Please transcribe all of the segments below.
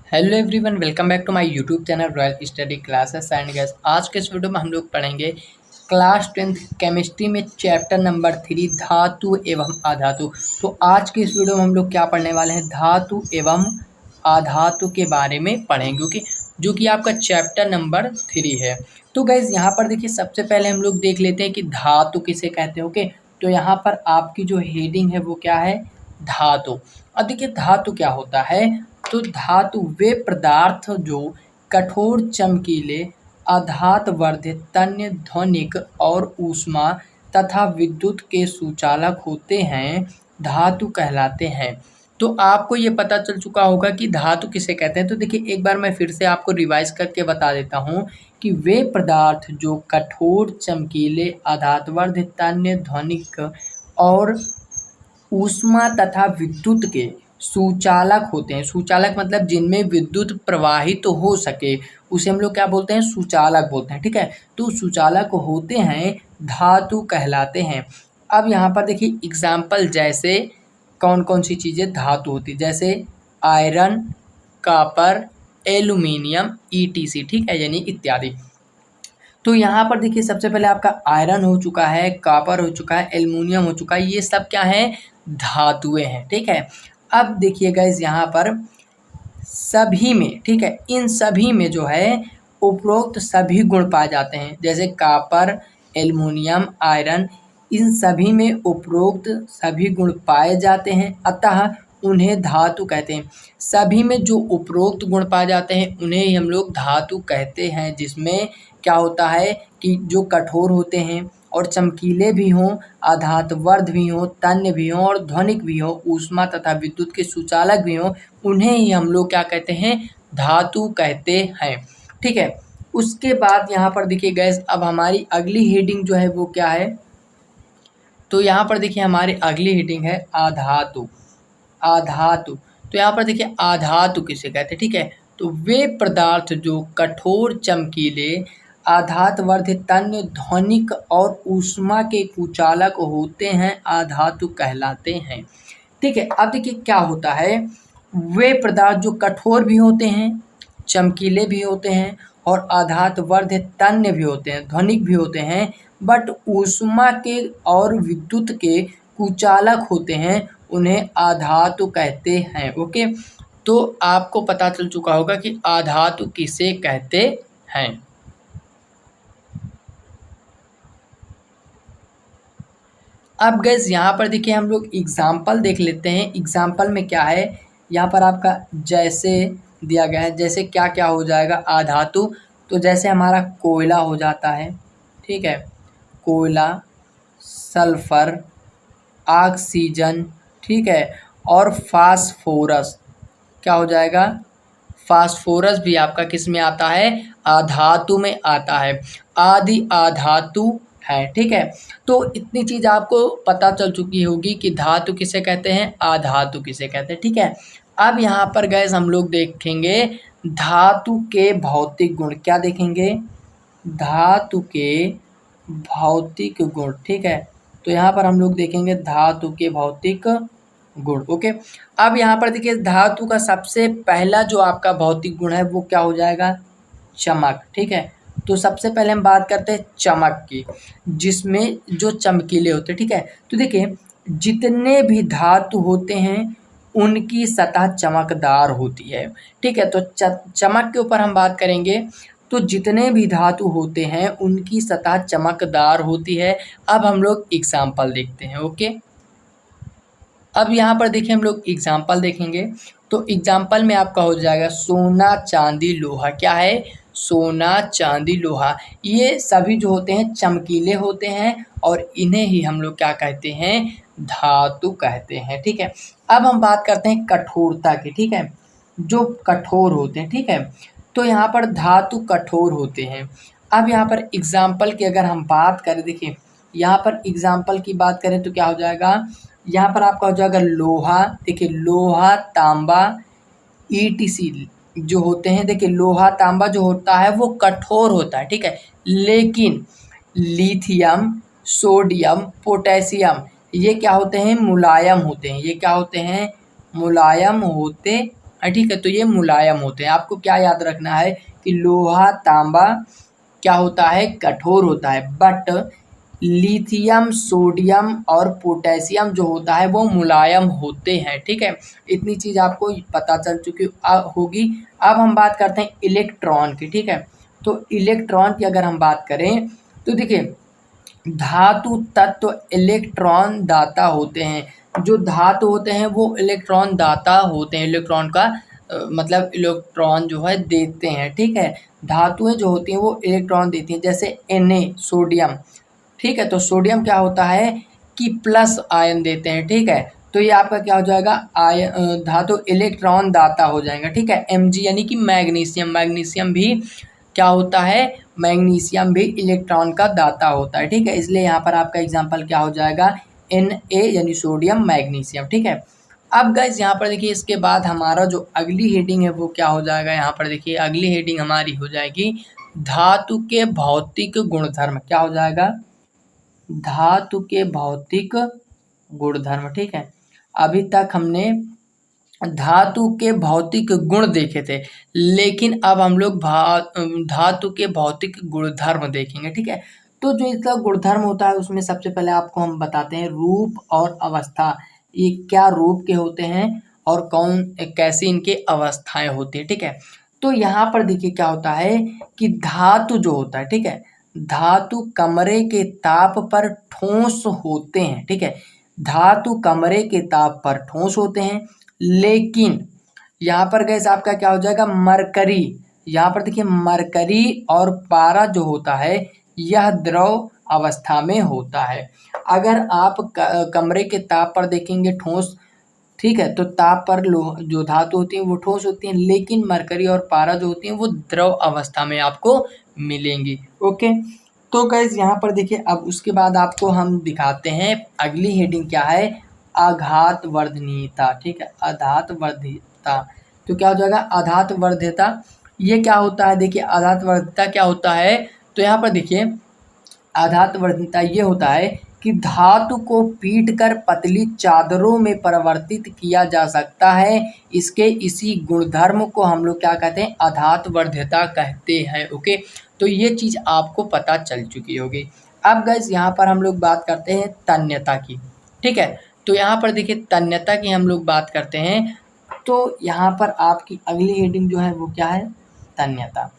Hello everyone, welcome back to my YouTube channel royal study classes and gas. आज के इस video में हम लोग पढ़ेंगे क्लास 10th केमिस्ट्री में चैप्टर नंबर 3 धातु एवं अधातु। तो आज के इस वीडियो में हम लोग क्या पढ़ने वाले हैं, धातु एवं अधातु के बारे में पढ़ेंगे, ओके, जो कि आपका चैप्टर नंबर 3 है। तो गैस यहाँ पर देखिए, सबसे पहले हम लोग देख लेते हैं कि धातु किसे कहते हैं। ओके, तो यहाँ पर आपकी जो हेडिंग है वो क्या है, धातु। अब देखिए धातु क्या होता है। तो धातु वे पदार्थ जो कठोर, चमकीले, आघात वर्धित, तन्य, ध्वनिक और ऊष्मा तथा विद्युत के सुचालक होते हैं, धातु कहलाते हैं। तो आपको ये पता चल चुका होगा कि धातु किसे कहते हैं। तो देखिए एक बार मैं फिर से आपको रिवाइज करके बता देता हूँ कि वे पदार्थ जो कठोर, चमकीले, आघात वर्धित, तन्य, ध्वनिक और ऊष्मा तथा विद्युत के सुचालक होते हैं। सुचालक मतलब जिनमें विद्युत प्रवाहित तो हो सके, उसे हम लोग क्या बोलते हैं, सुचालक बोलते हैं। ठीक है, तो सुचालक होते हैं, धातु कहलाते हैं। अब यहाँ पर देखिए एग्जाम्पल, जैसे कौन कौन सी चीज़ें धातु होती है, जैसे आयरन, कॉपर, एल्यूमिनियम, ईटीसी, ठीक है, यानी इत्यादि। तो यहाँ पर देखिए सबसे पहले आपका आयरन हो चुका है, कॉपर हो चुका है, एल्युमिनियम हो चुका है, ये सब क्या है, धातुएं हैं। ठीक है, अब देखिएगा इस यहाँ पर सभी में, ठीक है, इन सभी में जो है उपरोक्त सभी गुण पाए जाते हैं, जैसे कॉपर, एल्युमिनियम, आयरन, इन सभी में उपरोक्त सभी गुण पाए जाते हैं, अतः उन्हें धातु कहते हैं। सभी में जो उपरोक्त गुण पाए जाते हैं उन्हें ही हम लोग धातु कहते हैं, जिसमें क्या होता है कि जो कठोर होते हैं और चमकीले भी हों, आघातवर्ध भी हों, तन्य भी हों और ध्वनिक भी हों, ऊष्मा तथा विद्युत के सुचालक भी हों, उन्हें ही हम लोग क्या कहते हैं, धातु कहते हैं। ठीक है, उसके बाद यहाँ पर देखिए गैस, अब हमारी अगली हेडिंग जो है वो क्या है। तो यहाँ पर देखिए हमारी अगली हेडिंग है आधातु। आधातु, तो यहाँ पर देखिए आधातु किसे कहते हैं। ठीक है, तो वे पदार्थ जो कठोर, चमकीले, आघात वर्धित, तन्य, ध्वनिक और ऊष्मा के कुचालक होते हैं, आधातु कहलाते हैं। ठीक है, अब देखिए क्या होता है, वे पदार्थ जो कठोर भी होते हैं, चमकीले भी होते हैं और आघात वर्धित, तन्य भी होते हैं, ध्वनिक भी होते हैं, बट ऊष्मा के और विद्युत के कुचालक होते हैं, उन्हें आधातु कहते हैं। ओके, तो आपको पता चल चुका होगा कि आधातु किसे कहते हैं। अब गैस यहाँ पर देखिए हम लोग एग्जाम्पल देख लेते हैं। एग्जाम्पल में क्या है, यहाँ पर आपका जैसे दिया गया है, जैसे क्या क्या हो जाएगा आधातु। तो जैसे हमारा कोयला हो जाता है, ठीक है, कोयला, सल्फर, ऑक्सीजन, ठीक है, और फास्फोरस क्या हो जाएगा, फास्फोरस भी आपका किस में आता है, आधातु में आता है। आदि आधातु है। ठीक है, तो इतनी चीज़ आपको पता चल चुकी होगी कि धातु किसे कहते हैं, आधातु किसे कहते हैं। ठीक है, अब यहाँ पर गैस हम लोग देखेंगे धातु के भौतिक गुण। क्या देखेंगे, धातु के भौतिक गुण। ठीक है, तो यहाँ पर हम लोग देखेंगे धातु के भौतिक गुण। ओके, अब यहाँ पर देखिए धातु का सबसे पहला जो आपका भौतिक गुण है वो क्या हो जाएगा, चमक। ठीक है, तो सबसे पहले हम बात करते हैं चमक की, जिसमें जो चमकीले होते हैं। ठीक है, तो देखिए जितने भी धातु होते हैं उनकी सतह चमकदार होती है। ठीक है, तो चमक के ऊपर हम बात करेंगे। तो जितने भी धातु होते हैं उनकी सतह चमकदार होती है। अब हम लोग एग्जाम्पल देखते हैं। ओके, अब यहाँ पर देखिए हम लोग एग्जाम्पल देखेंगे। तो एग्जाम्पल में आपका हो जाएगा सोना, चांदी, लोहा। क्या है, सोना, चांदी, लोहा, ये सभी जो होते हैं चमकीले होते हैं और इन्हें ही हम लोग क्या कहते हैं, धातु कहते हैं। ठीक है, अब हम बात करते हैं कठोरता की। ठीक है, जो कठोर होते हैं, ठीक है, तो यहाँ पर धातु कठोर होते हैं। अब यहाँ पर एग्जाम्पल की अगर हम बात करें, देखिए यहाँ पर एग्जाम्पल की बात करें तो क्या हो जाएगा, यहाँ पर आपका हो जाएगा लोहा। देखिए लोहा, तांबा, ईटीसी जो होते हैं, देखिए लोहा, तांबा जो होता है वो कठोर होता है। ठीक है, लेकिन लिथियम, सोडियम, पोटेशियम ये क्या होते हैं, मुलायम होते हैं। ये क्या होते हैं, मुलायम होते ठीक है। तो ये मुलायम होते हैं। आपको क्या याद रखना है कि लोहा तांबा क्या होता है, कठोर होता है, बट लिथियम सोडियम और पोटेशियम जो होता है वो मुलायम होते हैं, ठीक है। इतनी चीज़ आपको पता चल चुकी होगी। अब हम बात करते हैं इलेक्ट्रॉन की, ठीक है। तो इलेक्ट्रॉन की अगर हम बात करें तो देखिए धातु तत्व इलेक्ट्रॉन दाता होते हैं। जो धातु होते हैं वो इलेक्ट्रॉन दाता होते हैं, इलेक्ट्रॉन का मतलब इलेक्ट्रॉन जो है देते हैं, ठीक है। धातुएं जो होती हैं वो इलेक्ट्रॉन देती हैं, जैसे Na सोडियम, ठीक है। तो सोडियम क्या होता है कि प्लस आयन देते हैं, ठीक है। तो ये आपका क्या हो जाएगा, आयन धातु इलेक्ट्रॉन दाता हो जाएगा, ठीक है। Mg यानी कि मैग्नीशियम, मैग्नीशियम भी क्या होता है, मैग्नीशियम भी इलेक्ट्रॉन का दाता होता है, ठीक है। इसलिए यहाँ पर आपका एग्जाम्पल क्या हो जाएगा, Na यानी सोडियम मैग्नीशियम, ठीक है। अब गाइस यहाँ पर देखिए इसके बाद हमारा जो अगली हेडिंग है वो क्या हो जाएगा, यहाँ पर देखिए अगली हेडिंग हमारी हो जाएगी धातु के भौतिक गुणधर्म। क्या हो जाएगा, धातु के भौतिक गुणधर्म, ठीक है। अभी तक हमने धातु के भौतिक गुण देखे थे, लेकिन अब हम लोग धातु के भौतिक गुणधर्म देखेंगे, ठीक है। तो जो इसका गुणधर्म होता है उसमें सबसे पहले आपको हम बताते हैं रूप और अवस्था। ये क्या रूप के होते हैं और कौन कैसी इनकी अवस्थाएं होती है, ठीक है। तो यहाँ पर देखिए क्या होता है कि धातु जो होता है, ठीक है, धातु कमरे के ताप पर ठोस होते हैं, ठीक है। धातु कमरे के ताप पर ठोस होते हैं, लेकिन यहाँ पर गैस आपका क्या हो जाएगा, मरकरी। यहाँ पर देखिए मरकरी और पारा जो होता है यह द्रव अवस्था में होता है। अगर आप कमरे के ताप पर देखेंगे ठोस, ठीक है, तो ताप पर जो धातु होती है वो ठोस होती है, लेकिन मरकरी और पारा जो होती है वो द्रव अवस्था में आपको मिलेंगी, ओके। तो गैस यहाँ पर देखिए अब उसके बाद आपको हम दिखाते हैं अगली हेडिंग क्या है, आघात वर्धनीयता, ठीक है, आघात वर्धनीयता। तो क्या हो जाएगा, आघात वर्धनीयता ये क्या होता है, देखिए आघात वर्धनीयता क्या होता है। तो यहाँ पर देखिए आघात वर्धनीयता ये होता है कि धातु को पीटकर पतली चादरों में परिवर्तित किया जा सकता है। इसके इसी गुणधर्म को हम लोग क्या कहते हैं, आघात वर्धनीयता कहते हैं, ओके। तो ये चीज़ आपको पता चल चुकी होगी। अब गाइस यहाँ पर हम लोग बात करते हैं तन्यता की, ठीक है। तो यहाँ पर देखिए तन्यता की हम लोग बात करते हैं। तो यहाँ पर आपकी अगली हेडिंग जो है वो क्या है, तन्यता।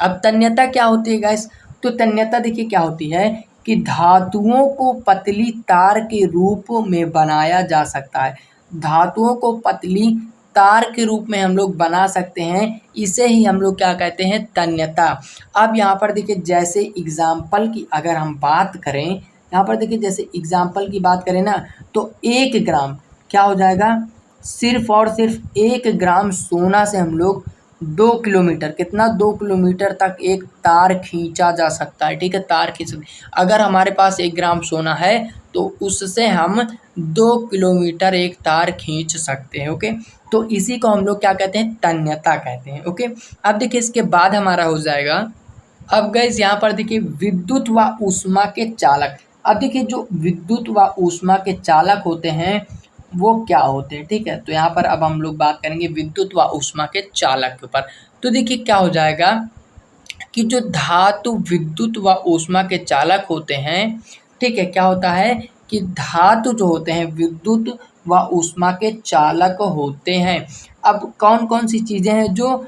अब तन्यता क्या होती है गाइस, तो तन्यता देखिए क्या होती है कि धातुओं को पतली तार के रूप में बनाया जा सकता है। धातुओं को पतली तार के रूप में हम लोग बना सकते हैं, इसे ही हम लोग क्या कहते हैं, तन्यता। अब यहाँ पर देखिए जैसे एग्जाम्पल की अगर हम बात करें, यहाँ पर देखिए जैसे एग्जाम्पल की बात करें ना, तो 1 ग्राम क्या हो जाएगा, सिर्फ और सिर्फ 1 ग्राम सोना से हम लोग 2 किलोमीटर, कितना, 2 किलोमीटर तक एक तार खींचा जा सकता है, ठीक है। तार खींच, अगर हमारे पास 1 ग्राम सोना है तो उससे हम 2 किलोमीटर एक तार खींच सकते हैं, ओके। तो इसी को हम लोग क्या कहते हैं, तन्यता कहते हैं, ओके। अब देखिए इसके बाद हमारा हो जाएगा, अब गाइस यहाँ पर देखिए विद्युत व ऊष्मा के चालक। अब देखिए जो विद्युत व ऊष्मा के चालक होते हैं वो क्या होते हैं, ठीक है। तो यहाँ पर अब हम लोग बात करेंगे विद्युत व ऊष्मा के चालक के ऊपर। तो देखिए क्या हो जाएगा कि जो धातु विद्युत व ऊष्मा के चालक होते हैं, ठीक है, क्या होता है कि धातु जो होते हैं विद्युत व ऊष्मा के चालक होते हैं। अब कौन कौन सी चीज़ें हैं जो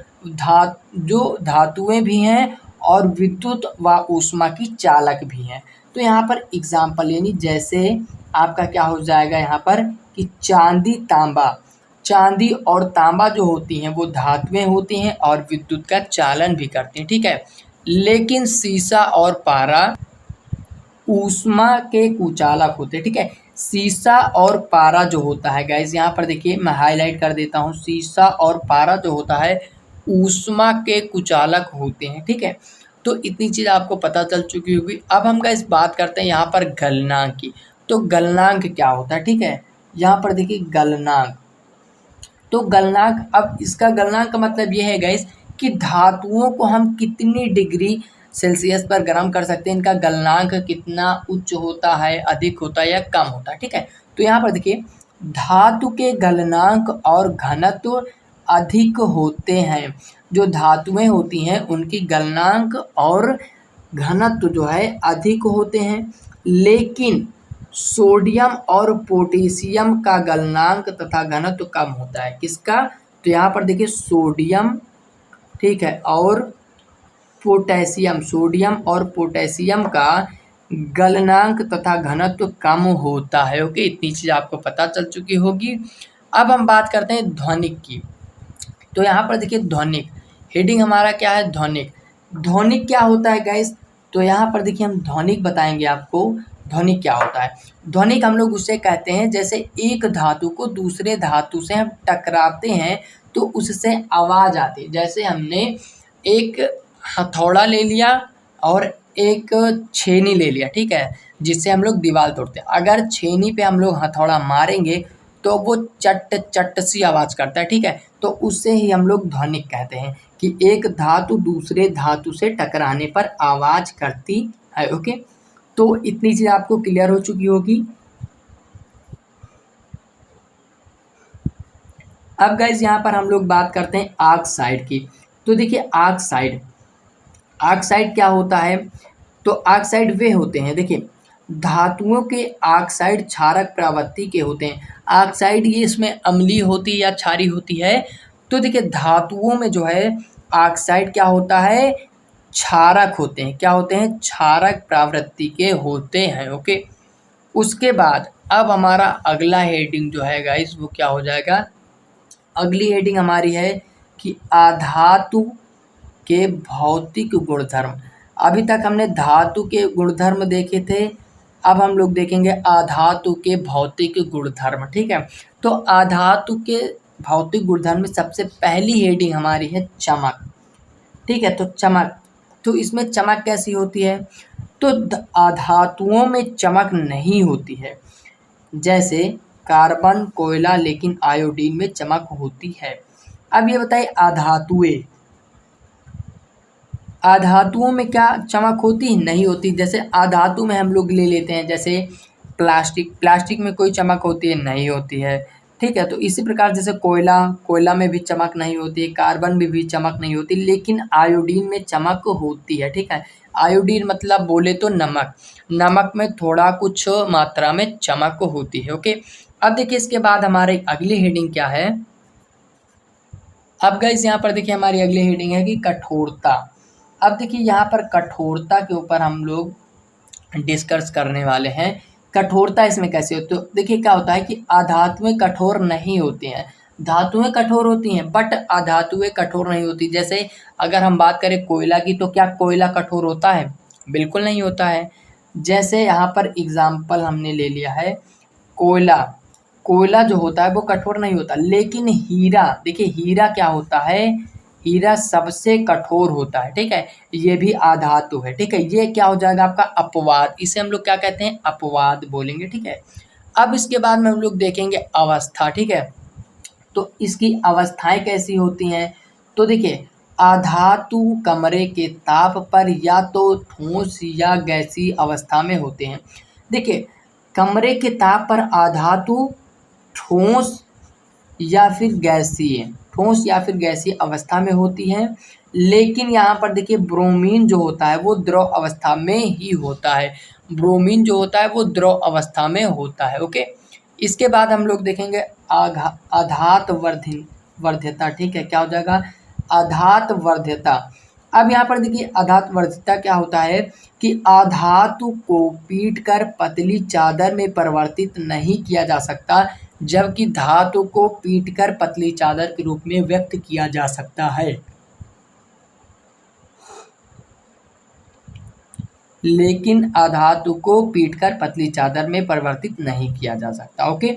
धातुएं भी हैं और विद्युत व ऊष्मा की चालक भी हैं। तो यहाँ पर एग्जाम्पल यानी जैसे आपका क्या हो जाएगा यहाँ पर कि चांदी तांबा, चांदी और तांबा जो होती हैं वो धातुएं होती हैं और विद्युत का चालन भी करती हैं, ठीक है। लेकिन सीसा और पारा ऊष्मा के कुचालक होते हैं, ठीक है। सीसा और पारा जो होता है गाइस, यहाँ पर देखिए मैं हाईलाइट कर देता हूँ, सीसा और पारा जो होता है ऊष्मा के कुचालक होते हैं, ठीक है। तो इतनी चीज़ आपको पता चल चुकी होगी। अब हम गाइस बात करते हैं यहाँ पर गलनांक की। तो गलनांक क्या होता है, ठीक है। यहाँ पर देखिए गलनांक, तो गलनांक, अब इसका गलनांक का मतलब ये है गाइस कि धातुओं को हम कितनी डिग्री सेल्सियस पर गर्म कर सकते हैं, इनका गलनांक कितना उच्च होता है, अधिक होता है या कम होता है, ठीक है। तो यहाँ पर देखिए धातु के गलनांक और घनत्व अधिक होते हैं। जो धातुएं होती हैं उनकी गलनांक और घनत्व जो है अधिक होते हैं, लेकिन सोडियम और पोटेशियम का गलनांक तथा घनत्व कम होता है। किसका? तो यहाँ पर देखिए सोडियम, ठीक है, और पोटेशियम, सोडियम और पोटेशियम का गलनांक तथा घनत्व कम होता है। ओके, इतनी चीज़ आपको पता चल चुकी होगी। अब हम बात करते हैं ध्वनिक की। तो यहाँ पर देखिए ध्वनिक, हेडिंग हमारा क्या है? ध्वनिक। ध्वनिक क्या होता है गाइस? तो यहाँ पर देखिए हम ध्वनिक बताएंगे आपको। ध्वनिक क्या होता है? ध्वनिक हम लोग उसे कहते हैं जैसे एक धातु को दूसरे धातु से हम टकराते हैं तो उससे आवाज़ आती है। जैसे हमने एक हथौड़ा ले लिया और एक छेनी ले लिया, ठीक है, जिससे हम लोग दीवार तोड़ते हैं। अगर छेनी पे हम लोग हथौड़ा मारेंगे तो वो चट चट सी आवाज़ करता है, ठीक है, तो उससे ही हम लोग ध्वनिक कहते हैं कि एक धातु दूसरे धातु से टकराने पर आवाज़ करती है। ओके, तो इतनी चीज़ आपको क्लियर हो चुकी होगी। अब गाइज यहाँ पर हम लोग बात करते हैं ऑक्साइड की। तो देखिए ऑक्साइड, ऑक्साइड क्या होता है? तो ऑक्साइड वे होते हैं, देखिए धातुओं के ऑक्साइड क्षारक प्रवृत्ति के होते हैं। ऑक्साइड ये इसमें अम्लीय होती है या क्षारीय होती है? तो देखिए धातुओं में जो है ऑक्साइड क्या होता है? क्षारक होते हैं। क्या होते हैं? क्षारक प्रवृत्ति के होते हैं। ओके, उसके बाद अब हमारा अगला हेडिंग जो है गाइस वो क्या हो जाएगा? अगली हेडिंग हमारी है कि अधातु के भौतिक गुणधर्म। अभी तक हमने धातु के गुणधर्म देखे थे, अब हम लोग देखेंगे अधातु के भौतिक गुणधर्म, ठीक है। तो अधातु के भौतिक गुणधर्म में सबसे पहली हेडिंग हमारी है चमक, ठीक है। तो चमक, तो इसमें चमक कैसी होती है? तो अधातुओं में चमक नहीं होती है, जैसे कार्बन, कोयला, लेकिन आयोडीन में चमक होती है। अब ये बताइए अधातुएं, अधातुओं में क्या चमक होती? नहीं होती। जैसे अधातु में हम लोग ले लेते हैं जैसे प्लास्टिक, प्लास्टिक में कोई चमक होती है? नहीं होती है, ठीक है। तो इसी प्रकार जैसे कोयला, कोयला में भी चमक नहीं होती है, कार्बन में भी चमक नहीं होती, लेकिन आयोडीन में चमक होती है, ठीक है। आयोडीन मतलब बोले तो नमक, नमक में थोड़ा कुछ मात्रा में चमक होती है। ओके, अब देखिए इसके बाद हमारी अगली हेडिंग क्या है? अब गाइस यहाँ पर देखिए हमारी अगली हेडिंग है कि कठोरता। अब देखिए यहाँ पर कठोरता के ऊपर हम लोग डिस्कस करने वाले हैं। कठोरता इसमें कैसे होती है? तो देखिए क्या होता है कि अधातुएं कठोर नहीं होती हैं, धातुएं कठोर होती हैं बट अधातुएं कठोर नहीं होती। जैसे अगर हम बात करें कोयला की, तो क्या कोयला कठोर होता है? बिल्कुल नहीं होता है। जैसे यहाँ पर एग्जाम्पल हमने ले लिया है कोयला, कोयला जो होता है वो कठोर नहीं होता, लेकिन हीरा, देखिए हीरा क्या होता है? हीरा सबसे कठोर होता है, ठीक है। ये भी अधातु है, ठीक है। ये क्या हो जाएगा आपका? अपवाद। इसे हम लोग क्या कहते हैं? अपवाद बोलेंगे, ठीक है। अब इसके बाद में हम लोग देखेंगे अवस्था, ठीक है। तो इसकी अवस्थाएं कैसी होती हैं? तो देखिए अधातु कमरे के ताप पर या तो ठोस या गैसीय अवस्था में होते हैं। देखिए कमरे के ताप पर अधातु ठोस या फिर गैसीय, ठोस या फिर गैसीय अवस्था में होती है, लेकिन यहाँ पर देखिए ब्रोमीन जो होता है वो द्रव अवस्था में ही होता है। ब्रोमीन जो होता है वो द्रव अवस्था में होता है। ओके, इसके बाद हम लोग देखेंगे आधात वर्ध्यता, ठीक है। क्या हो जाएगा? आधात वर्ध्यता। अब यहाँ पर देखिए आधात वर्ध्यता क्या होता है कि आधातु को पीटकर पतली चादर में परिवर्तित नहीं किया जा सकता, जबकि धातु को पीटकर पतली चादर के रूप में व्यक्त किया जा सकता है, लेकिन अधातु को पीटकर पतली चादर में परिवर्तित नहीं किया जा सकता। ओके,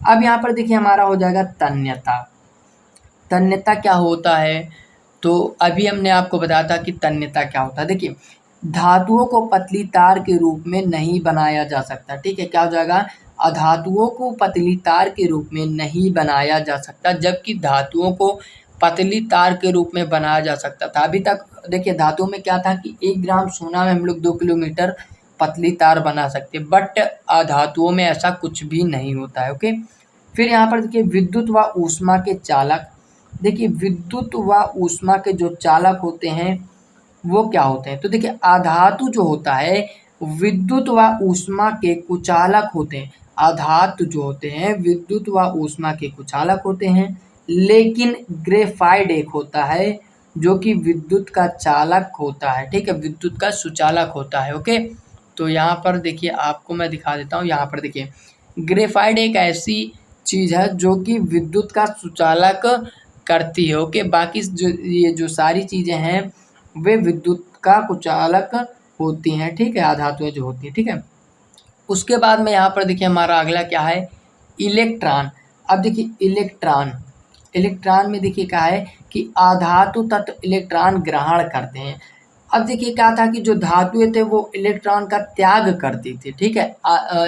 अब यहाँ पर देखिए हमारा हो जाएगा तन्यता। तन्यता क्या होता है? तो अभी हमने आपको बताया था कि तन्यता क्या होता है। देखिए धातुओं को पतली तार के रूप में नहीं बनाया जा सकता, ठीक है। क्या हो जाएगा? अधातुओं को पतली तार के रूप में नहीं बनाया जा सकता, जबकि धातुओं को पतली तार के रूप में बनाया जा सकता था। अभी तक देखिए धातुओं में क्या था कि 1 ग्राम सोना में हम लोग 2 किलोमीटर पतली तार बना सकते, बट अधातुओं में ऐसा कुछ भी नहीं होता है। ओके, फिर यहाँ पर देखिए विद्युत व ऊष्मा के चालक। देखिए विद्युत व ऊष्मा के जो चालक होते हैं वो क्या होते हैं, तो देखिए आधातु जो होता है विद्युत व ऊष्मा के कुचालक होते हैं। आधातु जो होते हैं विद्युत व ऊष्मा के कुचालक होते हैं, लेकिन ग्रेफाइड एक होता है जो कि विद्युत का चालक होता है, ठीक है, विद्युत का सुचालक होता है। ओके, तो यहाँ पर देखिए आपको मैं दिखा देता हूँ। यहाँ पर देखिए ग्रेफाइड एक ऐसी चीज़ है जो कि विद्युत का सुचालक करती है। ओके, बाकी जो ये जो सारी चीज़ें हैं वे विद्युत का कुचालक होती हैं, ठीक है, आधातुएं जो होती हैं, ठीक है। उसके बाद में यहाँ पर देखिए हमारा अगला क्या है, इलेक्ट्रॉन। अब देखिए इलेक्ट्रॉन, इलेक्ट्रॉन में देखिए क्या है कि आधातु तत्व इलेक्ट्रॉन ग्रहण करते हैं। अब देखिए क्या था कि जो धातुएं थे वो इलेक्ट्रॉन का त्याग करती थी, ठीक है,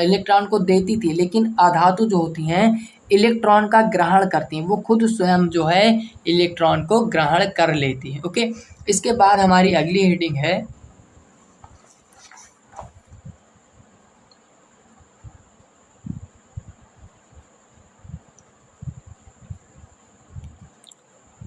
इलेक्ट्रॉन को देती थी, लेकिन अधातु जो होती हैं इलेक्ट्रॉन का ग्रहण करती हैं, वो खुद स्वयं जो है इलेक्ट्रॉन को ग्रहण कर लेती है। ओके, इसके बाद हमारी अगली हेडिंग है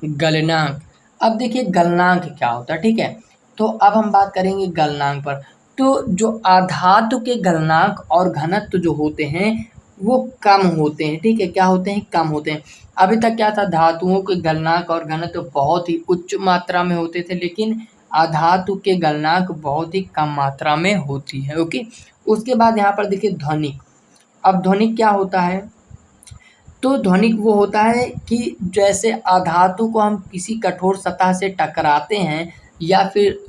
गलनांक। अब देखिए गलनांक क्या होता है, ठीक है, तो अब हम बात करेंगे गलनांक पर। तो जो आधातु के गलनांक और घनत्व जो होते हैं वो कम होते हैं, ठीक है, क्या होते हैं, कम होते हैं। अभी तक क्या था, धातुओं के गलनांक और घनत्व बहुत ही उच्च मात्रा में होते थे, लेकिन अधातु के गलनांक बहुत ही कम मात्रा में होती है। ओके, उसके बाद यहाँ पर देखिए ध्वनिक। अब ध्वनिक क्या होता है, तो ध्वनिक वो होता है कि जैसे अधातु को हम किसी कठोर सतह से टकराते हैं या फिर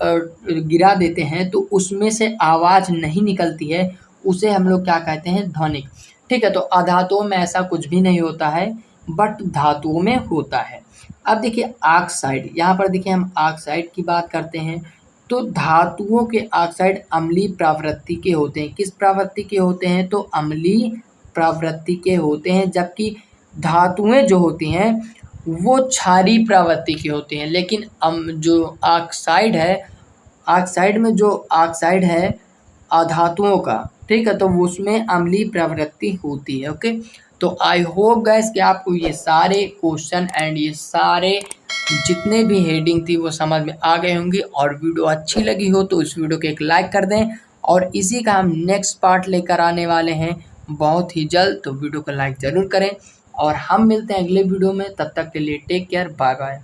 गिरा देते हैं तो उसमें से आवाज़ नहीं निकलती है, उसे हम लोग क्या कहते हैं, ध्वनिक, ठीक है। तो अधातुओं में ऐसा कुछ भी नहीं होता है, बट धातुओं में होता है। अब देखिए ऑक्साइड, यहाँ पर देखिए हम ऑक्साइड की बात करते हैं। तो धातुओं के ऑक्साइड अम्लीय प्रवृत्ति के होते हैं। किस प्रवृत्ति के होते हैं, तो अम्लीय प्रवृत्ति के होते हैं, जबकि धातुएं जो होती हैं वो क्षारीय प्रवृत्ति की होती हैं। लेकिन जो ऑक्साइड है, ऑक्साइड में जो ऑक्साइड है अधातुओं का, ठीक है, तो उसमें अम्लीय प्रवृत्ति होती है। ओके, तो आई होप गाइस कि आपको ये सारे क्वेश्चन एंड ये सारे जितने भी हेडिंग थी वो समझ में आ गए होंगे, और वीडियो अच्छी लगी हो तो इस वीडियो को एक लाइक कर दें, और इसी का हम नेक्स्ट पार्ट लेकर आने वाले हैं बहुत ही जल्द, तो वीडियो को लाइक ज़रूर करें, और हम मिलते हैं अगले वीडियो में। तब तक के लिए टेक केयर, बाय बाय।